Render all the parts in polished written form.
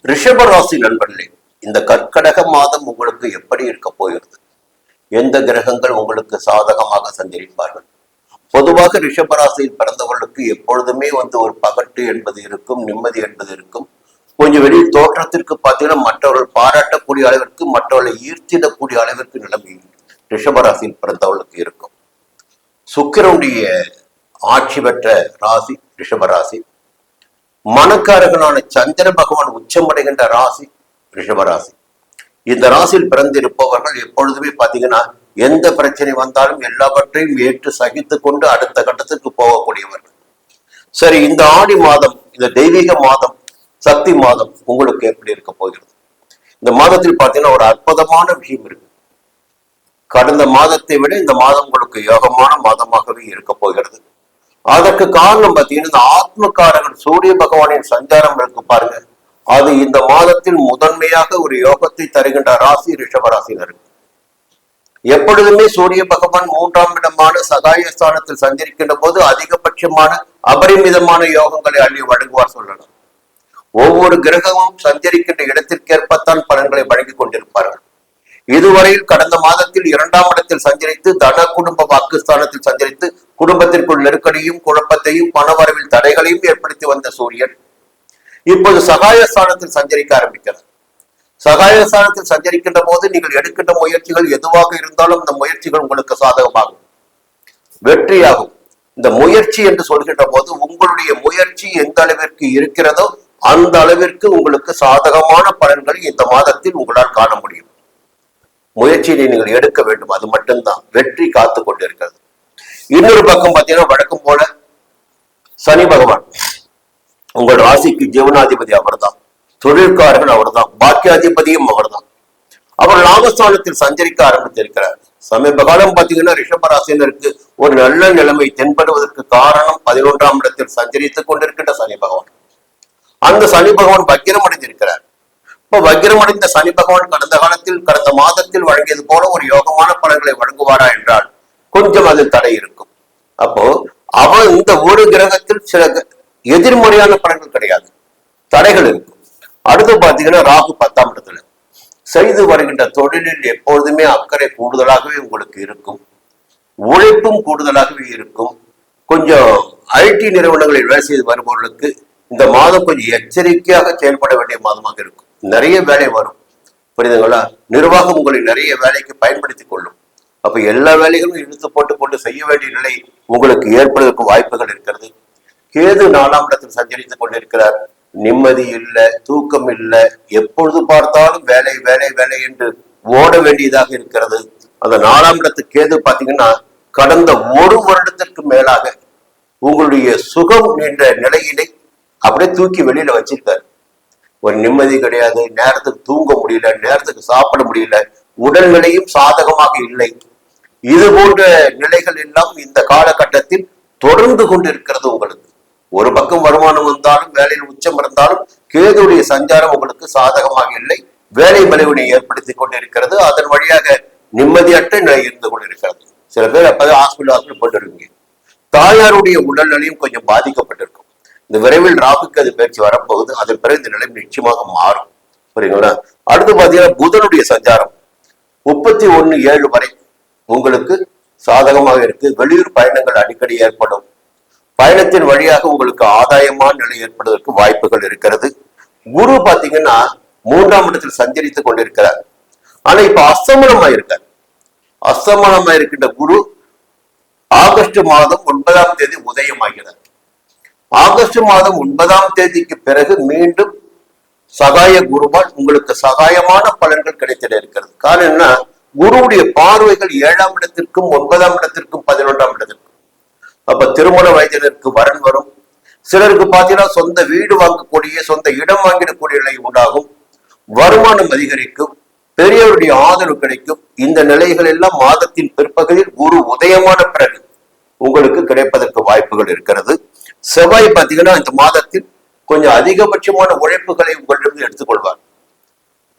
ரிஷப ராசி நண்பர்களே, இந்த கர்க்கடக மாதம் உங்களுக்கு எப்படி இருக்க போகிறது? எந்த கிரகங்கள் உங்களுக்கு சாதகமாக சஞ்சரிப்பார்கள்? பொதுவாக ரிஷபராசியில் பிறந்தவர்களுக்கு எப்பொழுதுமே ஒரு பகட்டு என்பது இருக்கும், நிம்மதி என்பது இருக்கும். கொஞ்சம் வெளியில் தோற்றத்திற்கு பார்த்தீங்கன்னா மற்றவர்கள் பாராட்டக்கூடிய அளவிற்கு, மற்றவர்களை ஈர்த்திடக்கூடிய அளவிற்கு நிலைமை ரிஷபராசியில் பிறந்தவர்களுக்கு இருக்கும். சுக்கிரனுடைய ஆட்சி பெற்ற ராசி ரிஷபராசி. மனக்காரகனான சந்திர பகவான் உச்சமடைகின்ற ராசி ரிஷபராசி. இந்த ராசியில் பிறந்திருப்பவர்கள் எப்பொழுதுமே பாத்தீங்கன்னா எந்த பிரச்சனை வந்தாலும் எல்லாவற்றையும் ஏற்று சகித்து கொண்டு அடுத்த கட்டத்துக்கு போகக்கூடியவர்கள். சரி, இந்த ஆடி மாதம், இந்த தெய்வீக மாதம், சக்தி மாதம் உங்களுக்கு எப்படி இருக்க போகிறது? இந்த மாதத்தில் பாத்தீங்கன்னா ஒரு அற்புதமான விஷயம் இருக்கு. கடந்த மாதத்தை விட இந்த மாதம் உங்களுக்கு யோகமான மாதமாகவே இருக்க போகிறது. அதற்கு காரணம் பார்த்தீங்கன்னா இந்த ஆத்மகாரகன் சூரிய பகவானின் சஞ்சாரம் இருக்கு பாருங்க. அது இந்த மாதத்தில் முதன்மையாக ஒரு யோகத்தை தருகின்ற ராசி ரிஷபராசினருக்கு. எப்பொழுதுமே சூரிய பகவான் 3ஆம் இடமான சகாயஸ்தானத்தில் சஞ்சரிக்கின்ற போது அதிகபட்சமான அபரிமிதமான யோகங்களை அள்ளி வழங்குவார் சொல்லலாம். ஒவ்வொரு கிரகமும் சஞ்சரிக்கின்ற இடத்திற்கேற்பத்தான் பலன்களை வழங்கிக் கொண்டிருப்பார்கள். இதுவரையில் கடந்த மாதத்தில் 2ஆம் இடத்தில் சஞ்சரித்து தன குடும்ப வாக்குஸ்தானத்தில் சஞ்சரித்து குடும்பத்திற்குள் நெருக்கடியும் குழப்பத்தையும் பணவரவில் தடைகளையும் ஏற்படுத்தி வந்த சூரியன் இப்போது சகாயஸ்தானத்தில் சஞ்சரிக்க ஆரம்பிக்கிறார். சகாயஸ்தானத்தில் சஞ்சரிக்கின்ற போது நீங்கள் எடுக்கின்ற முயற்சிகள் எதுவாக இருந்தாலும் இந்த முயற்சிகள் உங்களுக்கு சாதகமாகும், வெற்றியாகும். இந்த முயற்சி என்று சொல்கின்ற போது உங்களுடைய முயற்சி எந்த அளவிற்கு இருக்கிறதோ அந்த அளவிற்கு உங்களுக்கு சாதகமான பலன்களை இந்த மாதத்தில் உங்களால் காண முடியும். முயற்சியை நீங்கள் எடுக்க வேண்டும், அது மட்டும்தான் வெற்றி காத்து கொண்டிருக்கிறது. இன்னொரு பக்கம் பார்த்தீங்கன்னா வழக்கம் போல சனி பகவான் உங்கள் ராசிக்கு ஜீவனாதிபதி அவர்தான், தொழிற்காரர்கள் அவர்தான், பாக்கியாதிபதியும் அவர்தான். அவர் லாபஸ்தானத்தில் சஞ்சரிக்க ஆரம்பித்திருக்கிறார். சமீப காலம் பார்த்தீங்கன்னா ரிஷபராசினருக்கு ஒரு நல்ல நிலைமை தென்படுவதற்கு காரணம் 11ஆம் இடத்தில் சஞ்சரித்துக் கொண்டிருக்கின்ற சனி பகவான். அந்த சனி பகவான் வக்கிரம் அடைந்திருக்கிறார். இப்ப வக்கிரமடைந்த சனி பகவான் கடந்த மாதத்தில் வழங்கியது போல ஒரு யோகமான பலன்களை வழங்குவாரா என்றால் கொஞ்சம் அதில் தடை இருக்கும். அப்போ அவன் இந்த ஒரு கிரகத்தில் சில எதிர்மறையான பலன்கள் கிடையாது, தடைகள் இருக்கும். அடுத்து பாத்தீங்கன்னா ராகு 10ஆம் இடத்துல செய்து வருகின்ற தொழிலில் எப்பொழுதுமே அக்கறை கூடுதலாகவே உங்களுக்கு இருக்கும், உழைப்பும் கூடுதலாகவே இருக்கும். கொஞ்சம் ஐடி நிறுவனங்களில் வேலை செய்து வருபவர்களுக்கு இந்த மாதம் கொஞ்சம் எச்சரிக்கையாக செயல்பட வேண்டிய மாதமாக இருக்கும். நிறைய வேலை வரும், புரியுதுங்களா? நிர்வாகம் உங்களை நிறைய வேலைக்கு பயன்படுத்திக் கொள்ளும். அப்ப எல்லா வேலைகளும் இழுத்து போட்டுக்கொண்டு செய்ய வேண்டிய நிலை உங்களுக்கு ஏற்படுவதற்கு வாய்ப்புகள் இருக்கிறது. கேது 4ஆம் இடத்தில் சஞ்சரித்துக் கொண்டிருக்கிறார். நிம்மதி இல்லை, தூக்கம் இல்லை, எப்பொழுது பார்த்தாலும் வேலை வேலை வேலை என்று ஓட வேண்டியதாக இருக்கிறது. அந்த 4ஆம் இடத்து கேது பாத்தீங்கன்னா கடந்த 1 வருடத்திற்கு மேலாக உங்களுடைய சுகம் என்ற நிலையினை அப்படியே தூக்கி வெளியில வச்சிருக்காரு. ஒரு நிம்மதி கிடையாது, நேரத்துக்கு தூங்க முடியல, நேரத்துக்கு சாப்பிட முடியல, உடல்நிலையும் சாதகமாக இல்லை. இது போன்ற நிலைகள் எல்லாம் இந்த காலகட்டத்தில் தொடர்ந்து கொண்டிருக்கிறது. உங்களுக்கு ஒரு பக்கம் வருமானம் வந்தாலும் வேலையில் உச்சம் இருந்தாலும் கேதுடைய சஞ்சாரம் உங்களுக்கு சாதகமாக இல்லை, வேலை பலவினை ஏற்படுத்தி கொண்டிருக்கிறது. அதன் வழியாக நிம்மதியற்ற நிலை இருந்து கொண்டிருக்கிறது. சில பேர் அப்பதான் ஹாஸ்பிட்டல் போட்டிருக்கீங்க. தாயாருடைய உடல்நிலையும் கொஞ்சம் பாதிக்கப்பட்டிருக்கும். இந்த விரைவில் ராகுக்கு அது பயிற்சி வரப்போகுது. அதன் பிறகு இந்த நிலை நிச்சயமாக மாறும், புரியுங்களா? அடுத்து பாத்தீங்கன்னா புதனுடைய சஞ்சாரம் 31/7 வரை உங்களுக்கு சாதகமாக இருக்கு. வெளியூர் பயணங்கள் அடிக்கடி ஏற்படும். பயணத்தின் வழியாக உங்களுக்கு ஆதாயமான நிலை ஏற்படுவதற்கு வாய்ப்புகள் இருக்கிறது. குரு பாத்தீங்கன்னா 3ஆம் இடத்தில் சஞ்சரித்துக் கொண்டிருக்கிறார். ஆனா இப்ப அஸ்தமனமாயிருக்கார். அஸ்தமனமாயிருக்கின்ற குரு ஆகஸ்ட் மாதம் 9ஆம் தேதி உதயமாகிறார். ஆகஸ்ட் மாதம் 9ஆம் தேதிக்கு பிறகு மீண்டும் சகாய குருவால் உங்களுக்கு சகாயமான பலன்கள் கிடைத்திட இருக்கிறது. காரணம் என்ன? குருவுடைய பார்வைகள் 7ஆம் இடத்திற்கும் 9ஆம் இடத்திற்கும் 11ஆம் இடத்திற்கும். அப்ப திருமண வயதினருக்கு வரன் வரும். சிலருக்கு பாத்தீங்கன்னா சொந்த வீடு வாங்கக்கூடிய, சொந்த இடம் வாங்கிடக்கூடிய நிலை உண்டாகும். வருமானம் அதிகரிக்கும், பெரியவருடைய ஆதரவு கிடைக்கும். இந்த நிலைகள் எல்லாம் மாதத்தின் பிற்பகுதியில் குரு உதயமான பிறகு உங்களுக்கு கிடைப்பதற்கு வாய்ப்புகள் இருக்கிறது. செவ்வாய் பாத்தீங்கன்னா இந்த மாதத்தில் கொஞ்சம் அதிகபட்சமான உழைப்புகளை உங்களிடம் எடுத்துக்கொள்வார்.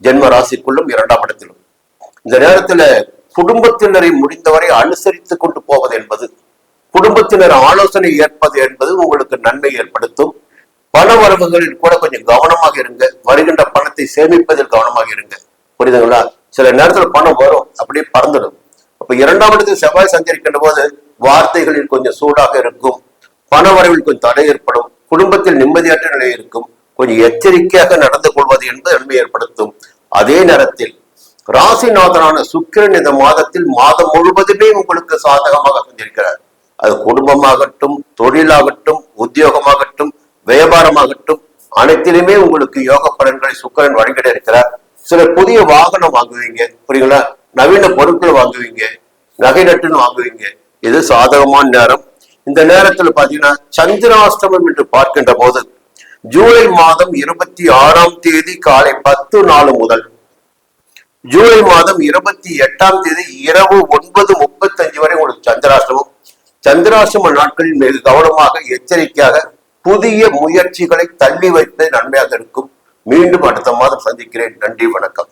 ஜென்ம ராசிக்குள்ளும் 2ஆம் இடத்திலும். இந்த நேரத்துல குடும்பத்தினரை முடிந்தவரை அனுசரித்து கொண்டு போவது என்பது, குடும்பத்தினர் ஆலோசனை ஏற்பது என்பது உங்களுக்கு நன்மை ஏற்படுத்தும். பண வரவுகளில் கூட கொஞ்சம் கவனமாக இருங்க. வருகின்ற சேமிப்பதில் கவனமாக இருங்க. புரியுதுங்களா? சில நேரத்துல பணம் வரும், அப்படியே பறந்துடும். அப்ப இரண்டாம் இடத்தில் செவ்வாய் சஞ்சரிக்கின்ற போது வார்த்தைகளில் கொஞ்சம் சூடாக இருக்கும், பண வரவில் கொஞ்சம் தடை ஏற்படும், குடும்பத்தில் நிம்மதியற்ற நிலை இருக்கும். கொஞ்சம் எச்சரிக்கையாக நடந்து கொள்வது என்பது நன்மை ஏற்படுத்தும். அதே நேரத்தில் ராசிநாதனான சுக்கிரன் இந்த மாதத்தில் மாதம் முழுவதுமே உங்களுக்கு சாதகமாக சஞ்சரிக்கிறார். அது குடும்பமாகட்டும், தொழிலாகட்டும், உத்தியோகமாகட்டும், வியாபாரமாகட்டும், அனைத்திலுமே உங்களுக்கு யோக பலன்களை சுக்கிரன் வழங்கிட இருக்கிறார். சில புதிய வாகனம் வாங்குவீங்க, புரியுங்களா? நவீன பொருட்கள் வாங்குவீங்க, நகை நட்டுன்னு வாங்குவீங்க. இது சாதகமான நேரம். இந்த நேரத்தில் பாத்தீங்கன்னா சந்திராஷ்டமம் என்று பார்க்கின்ற போது ஜூலை மாதம் 26ஆம் தேதி காலை 10:04 முதல் ஜூலை மாதம் 28ஆம் தேதி இரவு 9:35 வரை உங்களுக்கு சந்திராஷ்டமம். சந்திராஷ்டம நாட்களில் மிக கவனமாக எச்சரிக்கையாக புதிய முயற்சிகளை தள்ளி வைப்பது நன்மையாக இருக்கும். மீண்டும் அடுத்த மாதம் சந்திக்கிறேன். நன்றி, வணக்கம்.